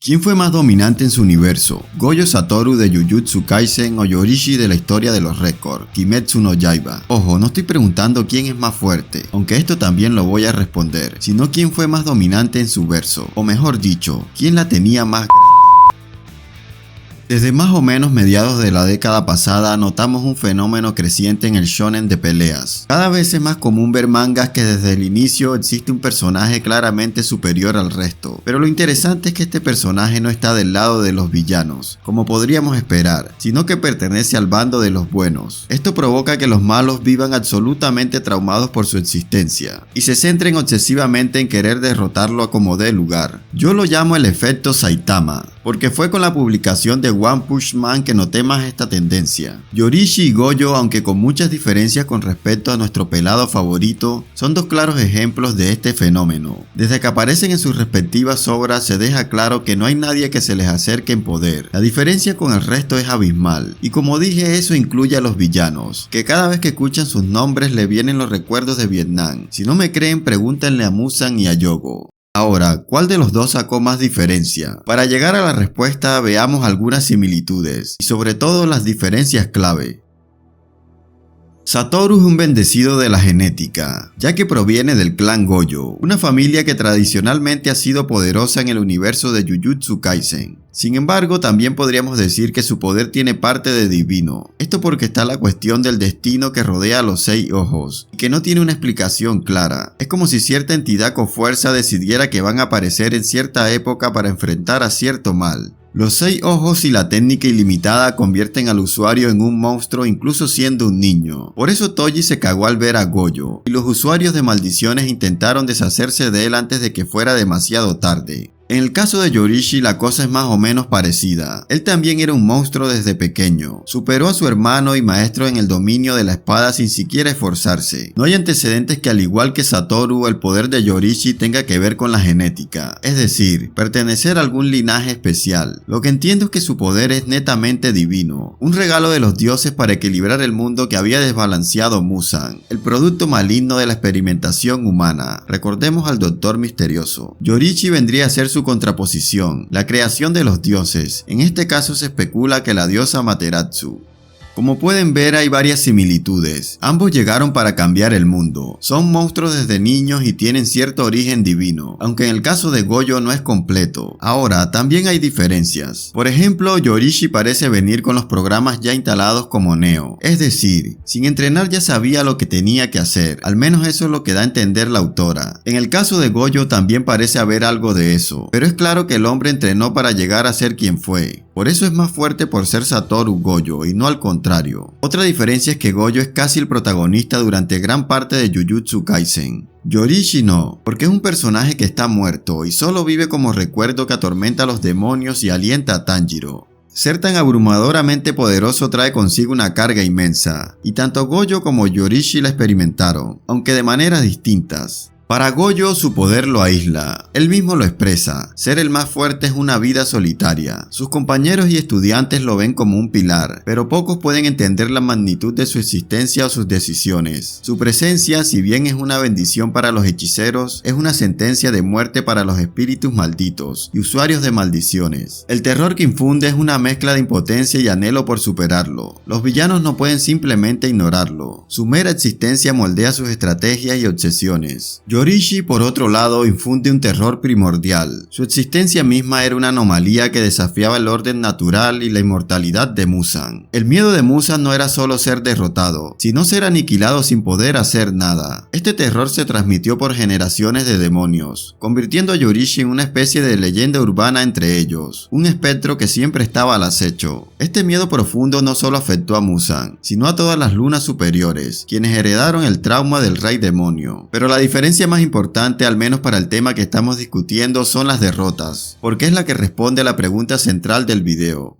¿Quién fue más dominante en su universo? ¿Gojo Satoru de Jujutsu Kaisen o Yorishi de la historia de los récords, Kimetsu no Yaiba? Ojo, no estoy preguntando quién es más fuerte, aunque esto también lo voy a responder, sino quién fue más dominante en su verso, o mejor dicho, quién la tenía más grande. Desde más o menos mediados de la década pasada notamos un fenómeno creciente en el shonen de peleas. Cada vez es más común ver mangas que desde el inicio existe un personaje claramente superior al resto, pero lo interesante es que este personaje no está del lado de los villanos, como podríamos esperar, sino que pertenece al bando de los buenos. Esto provoca que los malos vivan absolutamente traumados por su existencia, y se centren obsesivamente en querer derrotarlo a como dé lugar. Yo lo llamo el efecto Saitama, porque fue con la publicación de One Punch Man que noté más esta tendencia. Yorishi y Gojo, aunque con muchas diferencias con respecto a nuestro pelado favorito, son dos claros ejemplos de este fenómeno. Desde que aparecen en sus respectivas obras se deja claro que no hay nadie que se les acerque en poder. La diferencia con el resto es abismal, y como dije, eso incluye a los villanos, que cada vez que escuchan sus nombres le vienen los recuerdos de Vietnam. Si no me creen, pregúntenle a Muzan y a Yogo. Ahora, ¿cuál de los dos sacó más diferencia? Para llegar a la respuesta veamos algunas similitudes y sobre todo las diferencias clave. Satoru es un bendecido de la genética, ya que proviene del clan Gojo, una familia que tradicionalmente ha sido poderosa en el universo de Jujutsu Kaisen. Sin embargo, también podríamos decir que su poder tiene parte de divino. Esto porque está la cuestión del destino que rodea a los 6 ojos, y que no tiene una explicación clara. Es como si cierta entidad con fuerza decidiera que van a aparecer en cierta época para enfrentar a cierto mal. Los 6 ojos y la técnica ilimitada convierten al usuario en un monstruo incluso siendo un niño. Por eso Toji se cagó al ver a Gojo, y los usuarios de maldiciones intentaron deshacerse de él antes de que fuera demasiado tarde. En el caso de Yorishi la cosa es más o menos parecida. Él también era un monstruo desde pequeño. Superó a su hermano y maestro en el dominio de la espada sin siquiera esforzarse. No hay antecedentes que al igual que Satoru, el poder de Yorishi tenga que ver con la genética, es decir, pertenecer a algún linaje especial. Lo que entiendo es que su poder es netamente divino, un regalo de los dioses para equilibrar el mundo que había desbalanceado Muzan, el producto maligno de la experimentación humana. Recordemos al Doctor Misterioso. Yorishi vendría a ser su contraposición, la creación de los dioses. En este caso se especula que la diosa Amaterasu. Como pueden ver, hay varias similitudes. Ambos llegaron para cambiar el mundo. Son monstruos desde niños y tienen cierto origen divino, aunque en el caso de Gojo no es completo. Ahora, también hay diferencias. Por ejemplo, Yorishi parece venir con los programas ya instalados como Neo. Es decir, sin entrenar ya sabía lo que tenía que hacer. Al menos eso es lo que da a entender la autora. En el caso de Gojo también parece haber algo de eso, pero es claro que el hombre entrenó para llegar a ser quien fue. Por eso es más fuerte por ser Satoru Gojo y no al contrario. Otra diferencia es que Gojo es casi el protagonista durante gran parte de Jujutsu Kaisen. Yorishi no, porque es un personaje que está muerto y solo vive como recuerdo que atormenta a los demonios y alienta a Tanjiro. Ser tan abrumadoramente poderoso trae consigo una carga inmensa, y tanto Gojo como Yorishi la experimentaron, aunque de maneras distintas. Para Gojo su poder lo aísla, él mismo lo expresa, ser el más fuerte es una vida solitaria. Sus compañeros y estudiantes lo ven como un pilar, pero pocos pueden entender la magnitud de su existencia o sus decisiones. Su presencia, si bien es una bendición para los hechiceros, es una sentencia de muerte para los espíritus malditos y usuarios de maldiciones. El terror que infunde es una mezcla de impotencia y anhelo por superarlo. Los villanos no pueden simplemente ignorarlo, su mera existencia moldea sus estrategias y obsesiones. Yorishi, por otro lado, infunde un terror primordial. Su existencia misma era una anomalía que desafiaba el orden natural y la inmortalidad de Muzan. El miedo de Muzan no era solo ser derrotado, sino ser aniquilado sin poder hacer nada. Este terror se transmitió por generaciones de demonios, convirtiendo a Yorishi en una especie de leyenda urbana entre ellos, un espectro que siempre estaba al acecho. Este miedo profundo no solo afectó a Muzan, sino a todas las lunas superiores, quienes heredaron el trauma del rey demonio. Pero la diferencia más importante, al menos para el tema que estamos discutiendo, son las derrotas, porque es la que responde a la pregunta central del video.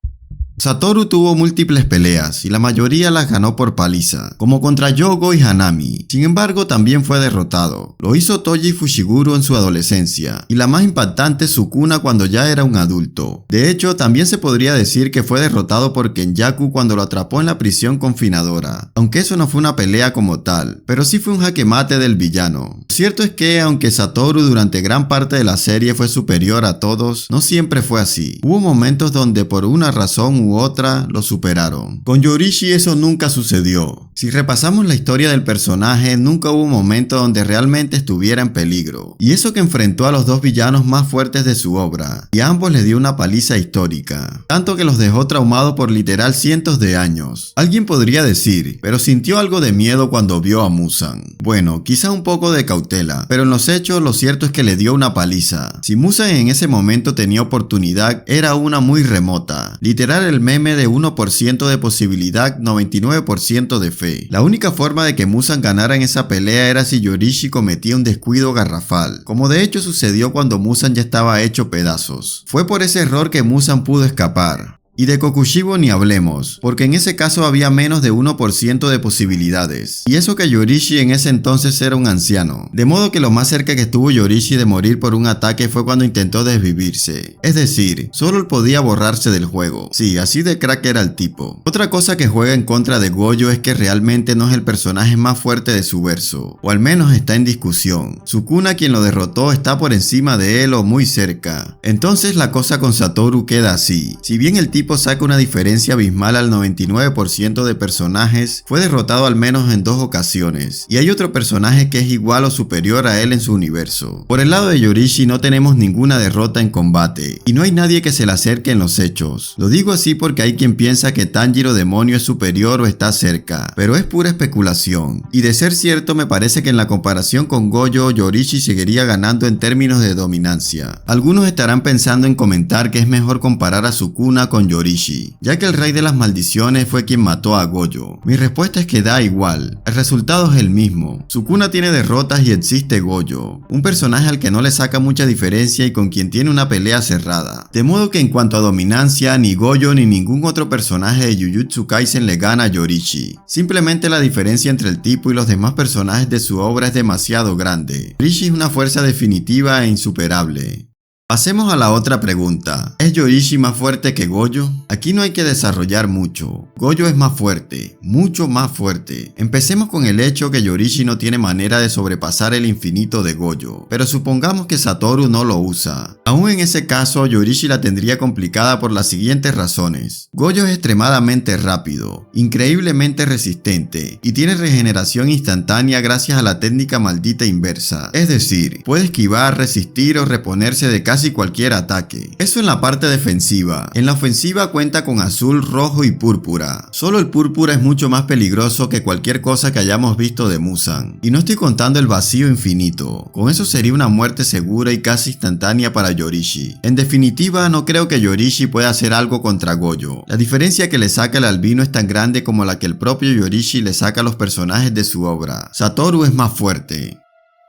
Satoru tuvo múltiples peleas y la mayoría las ganó por paliza, como contra Yogo y Hanami. Sin embargo, también fue derrotado. Lo hizo Toji Fushiguro en su adolescencia y la más impactante Sukuna cuando ya era un adulto. De hecho, también se podría decir que fue derrotado por Kenjaku cuando lo atrapó en la prisión confinadora, aunque eso no fue una pelea como tal, pero sí fue un jaque mate del villano. Lo cierto es que, aunque Satoru durante gran parte de la serie fue superior a todos, no siempre fue así. Hubo momentos donde por una razón u otra lo superaron. Con Yorishi eso nunca sucedió. Si repasamos la historia del personaje, nunca hubo un momento donde realmente estuviera en peligro. Y eso que enfrentó a los dos villanos más fuertes de su obra, y a ambos les dio una paliza histórica, tanto que los dejó traumados por literal cientos de años. Alguien podría decir, pero sintió algo de miedo cuando vio a Muzan. Bueno, quizá un poco de cautela, pero en los hechos lo cierto es que le dio una paliza. Si Muzan en ese momento tenía oportunidad, era una muy remota. Literal el meme de 1% de posibilidad, 99% de fe. La única forma de que Muzan ganara en esa pelea era si Yorishi cometía un descuido garrafal, como de hecho sucedió cuando Muzan ya estaba hecho pedazos. Fue por ese error que Muzan pudo escapar. Y de Kokushibo ni hablemos, porque en ese caso había menos de 1% de posibilidades. Y eso que Yorishi en ese entonces era un anciano. De modo que lo más cerca que estuvo Yorishi de morir por un ataque fue cuando intentó desvivirse. Es decir, solo él podía borrarse del juego. Sí, así de crack era el tipo. Otra cosa que juega en contra de Gojo es que realmente no es el personaje más fuerte de su verso, o al menos está en discusión. Sukuna, quien lo derrotó, está por encima de él o muy cerca. Entonces la cosa con Satoru queda así. Si bien el tipo saca una diferencia abismal al 99% de personajes, fue derrotado al menos en 2 ocasiones, y hay otro personaje que es igual o superior a él en su universo. Por el lado de Yorishi no tenemos ninguna derrota en combate, y no hay nadie que se le acerque en los hechos. Lo digo así porque hay quien piensa que Tanjiro Demonio es superior o está cerca, pero es pura especulación, y de ser cierto me parece que en la comparación con Gojo, Yorishi seguiría ganando en términos de dominancia. Algunos estarán pensando en comentar que es mejor comparar a Sukuna con Yorishi, ya que el rey de las maldiciones fue quien mató a Gojo. Mi respuesta es que da igual, el resultado es el mismo. Sukuna tiene derrotas y existe Gojo, un personaje al que no le saca mucha diferencia y con quien tiene una pelea cerrada. De modo que en cuanto a dominancia, ni Gojo ni ningún otro personaje de Jujutsu Kaisen le gana a Yorishi. Simplemente la diferencia entre el tipo y los demás personajes de su obra es demasiado grande. Yorishi es una fuerza definitiva e insuperable. Pasemos a la otra pregunta. ¿Es Yorishi más fuerte que Gojo? Aquí no hay que desarrollar mucho. Gojo es más fuerte, mucho más fuerte. Empecemos con el hecho que Yorishi no tiene manera de sobrepasar el infinito de Gojo, pero supongamos que Satoru no lo usa. Aún en ese caso, Yorishi la tendría complicada por las siguientes razones. Gojo es extremadamente rápido, increíblemente resistente y tiene regeneración instantánea gracias a la técnica maldita inversa. Es decir, puede esquivar, resistir o reponerse de casi cualquier ataque. Eso en la parte defensiva. En la ofensiva cuenta con azul, rojo y púrpura. Solo el púrpura es mucho más peligroso que cualquier cosa que hayamos visto de Muzan. Y no estoy contando el vacío infinito. Con eso sería una muerte segura y casi instantánea para Yorishi. En definitiva, no creo que Yorishi pueda hacer algo contra Gojo. La diferencia que le saca el albino es tan grande como la que el propio Yorishi le saca a los personajes de su obra. Satoru es más fuerte.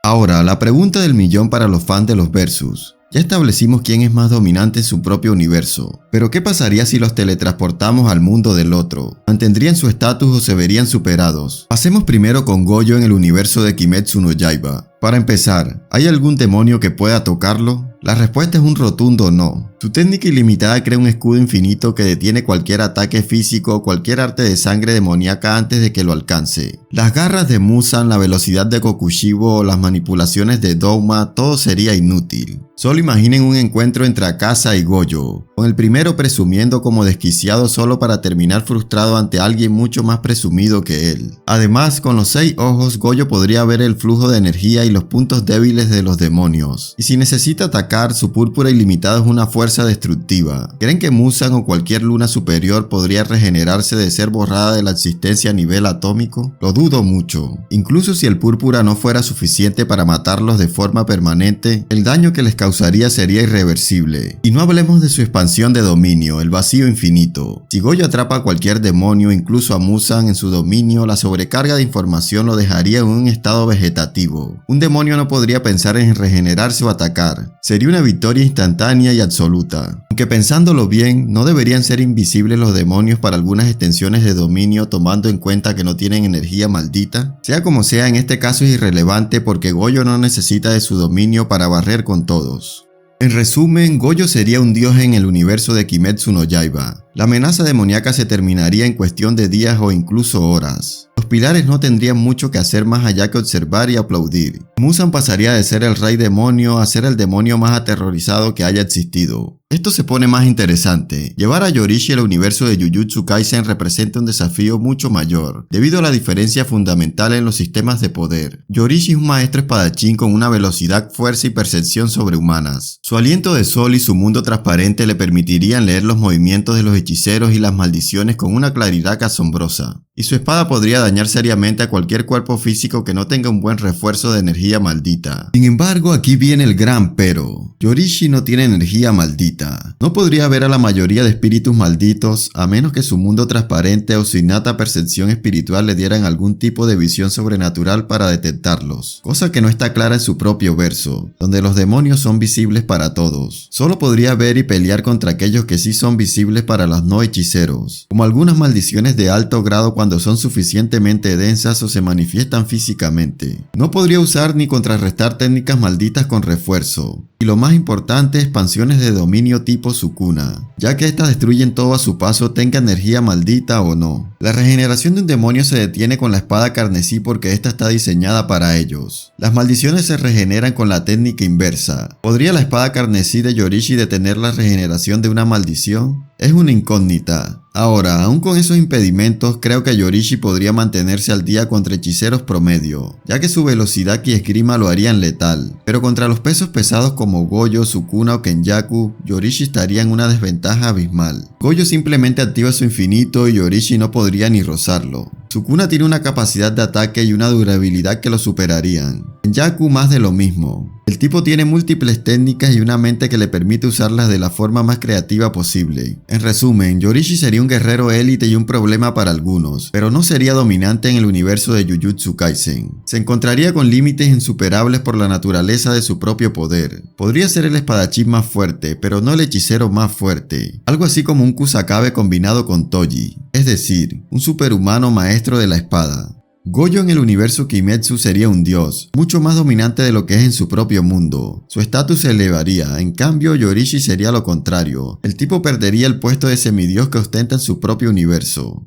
Ahora, la pregunta del millón para los fans de los versus. Ya establecimos quién es más dominante en su propio universo, pero ¿qué pasaría si los teletransportamos al mundo del otro? ¿Mantendrían su estatus o se verían superados? Pasemos primero con Gojo en el universo de Kimetsu no Yaiba. Para empezar, ¿hay algún demonio que pueda tocarlo? La respuesta es un rotundo no. Su técnica ilimitada crea un escudo infinito que detiene cualquier ataque físico o cualquier arte de sangre demoníaca antes de que lo alcance. Las garras de Muzan, la velocidad de Kokushibo o las manipulaciones de Douma, todo sería inútil. Solo imaginen un encuentro entre Akaza y Gojo, con el primero presumiendo como desquiciado solo para terminar frustrado ante alguien mucho más presumido que él. Además, con los 6 ojos, Gojo podría ver el flujo de energía y los puntos débiles de los demonios. Y si necesita atacar, su púrpura ilimitada es una fuerza destructiva. ¿Creen que Muzan o cualquier luna superior podría regenerarse de ser borrada de la existencia a nivel atómico? Lo dudo mucho. Incluso si el púrpura no fuera suficiente para matarlos de forma permanente, el daño que les causaría sería irreversible. Y no hablemos de su expansión expansión de dominio, el vacío infinito. Si Gojo atrapa a cualquier demonio, incluso a Muzan en su dominio, la sobrecarga de información lo dejaría en un estado vegetativo. Un demonio no podría pensar en regenerarse o atacar. Sería una victoria instantánea y absoluta. Aunque pensándolo bien, ¿no deberían ser invisibles los demonios para algunas extensiones de dominio tomando en cuenta que no tienen energía maldita? Sea como sea, en este caso es irrelevante porque Gojo no necesita de su dominio para barrer con todos. En resumen, Gojo sería un dios en el universo de Kimetsu no Yaiba. La amenaza demoníaca se terminaría en cuestión de días o incluso horas. Los pilares no tendrían mucho que hacer más allá que observar y aplaudir. Muzan pasaría de ser el rey demonio a ser el demonio más aterrorizado que haya existido. Esto se pone más interesante. Llevar a Yorishi al universo de Jujutsu Kaisen representa un desafío mucho mayor, debido a la diferencia fundamental en los sistemas de poder. Yorishi es un maestro espadachín con una velocidad, fuerza y percepción sobrehumanas. Su aliento de sol y su mundo transparente le permitirían leer los movimientos de los hechiceros y las maldiciones con una claridad asombrosa. Y su espada podría dañar seriamente a cualquier cuerpo físico que no tenga un buen refuerzo de energía maldita. Sin embargo, aquí viene el gran pero. Yorishi no tiene energía maldita. No podría ver a la mayoría de espíritus malditos a menos que su mundo transparente o su innata percepción espiritual le dieran algún tipo de visión sobrenatural para detectarlos, cosa que no está clara en su propio verso, donde los demonios son visibles para todos. Solo podría ver y pelear contra aquellos que sí son visibles para los no hechiceros, como algunas maldiciones de alto grado cuando son suficientemente densas o se manifiestan físicamente. No podría usar ni contrarrestar técnicas malditas con refuerzo. Y lo más importante, expansiones de dominio tipo Sukuna, ya que estas destruyen todo a su paso, tenga energía maldita o no. La regeneración de un demonio se detiene con la espada carmesí porque esta está diseñada para ellos. Las maldiciones se regeneran con la técnica inversa. ¿Podría la espada carmesí de Yorishi detener la regeneración de una maldición? Es una incógnita. Ahora, aún con esos impedimentos, creo que Yorishi podría mantenerse al día contra hechiceros promedio, ya que su velocidad y esgrima lo harían letal. Pero contra los pesos pesados como Gojo, Sukuna o Kenjaku, Yorishi estaría en una desventaja abismal. Gojo simplemente activa su infinito y Yorishi no podría ni rozarlo. Sukuna tiene una capacidad de ataque y una durabilidad que lo superarían. Kenjaku más de lo mismo. El tipo tiene múltiples técnicas y una mente que le permite usarlas de la forma más creativa posible. En resumen, Yorishi sería un guerrero élite y un problema para algunos, pero no sería dominante en el universo de Jujutsu Kaisen. Se encontraría con límites insuperables por la naturaleza de su propio poder. Podría ser el espadachín más fuerte, pero no el hechicero más fuerte. Algo así como un Kusakabe combinado con Toji, es decir, un superhumano maestro de la espada. Gojo en el universo Kimetsu sería un dios, mucho más dominante de lo que es en su propio mundo. Su estatus se elevaría, en cambio Yorishi sería lo contrario. El tipo perdería el puesto de semidios que ostenta en su propio universo.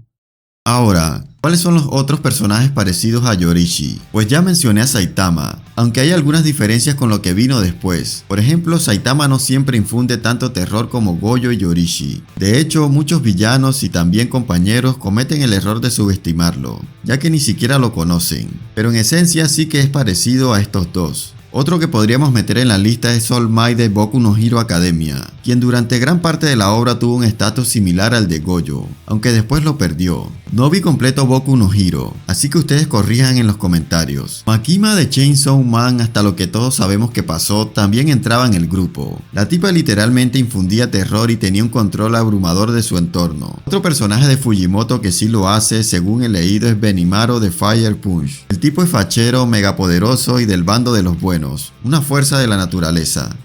Ahora, ¿cuáles son los otros personajes parecidos a Yorishi? Pues ya mencioné a Saitama, aunque hay algunas diferencias con lo que vino después. Por ejemplo, Saitama no siempre infunde tanto terror como Gojo y Yorishi. De hecho, muchos villanos y también compañeros cometen el error de subestimarlo, ya que ni siquiera lo conocen. Pero en esencia sí que es parecido a estos dos. Otro que podríamos meter en la lista es All Might de Boku no Hero Academia, quien durante gran parte de la obra tuvo un estatus similar al de Gojo, aunque después lo perdió. No vi completo Boku no Hero, así que ustedes corrijan en los comentarios. Makima de Chainsaw Man, hasta lo que todos sabemos que pasó, también entraba en el grupo. La tipa literalmente infundía terror y tenía un control abrumador de su entorno. Otro personaje de Fujimoto que sí lo hace, según he leído, es Benimaru de Fire Punch. El tipo es fachero, megapoderoso y del bando de los buenos, una fuerza de la naturaleza.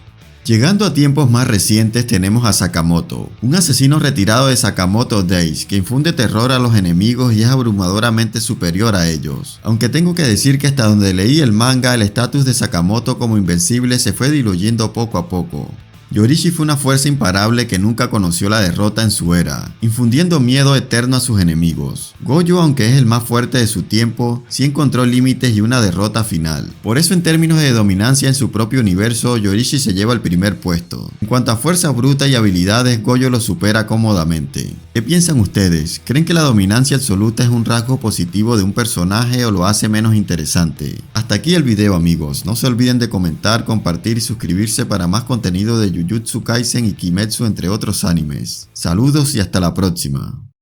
Llegando a tiempos más recientes tenemos a Sakamoto, un asesino retirado de Sakamoto Days que infunde terror a los enemigos y es abrumadoramente superior a ellos. Aunque tengo que decir que hasta donde leí el manga, el estatus de Sakamoto como invencible se fue diluyendo poco a poco. Yorishi fue una fuerza imparable que nunca conoció la derrota en su era, infundiendo miedo eterno a sus enemigos. Gojo, aunque es el más fuerte de su tiempo, sí encontró límites y una derrota final. Por eso, en términos de dominancia en su propio universo, Yorishi se lleva el primer puesto. En cuanto a fuerza bruta y habilidades, Gojo lo supera cómodamente. ¿Qué piensan ustedes? ¿Creen que la dominancia absoluta es un rasgo positivo de un personaje o lo hace menos interesante? Hasta aquí el video, amigos. No se olviden de comentar, compartir y suscribirse para más contenido de Jujutsu Kaisen y Kimetsu, entre otros animes. Saludos y hasta la próxima.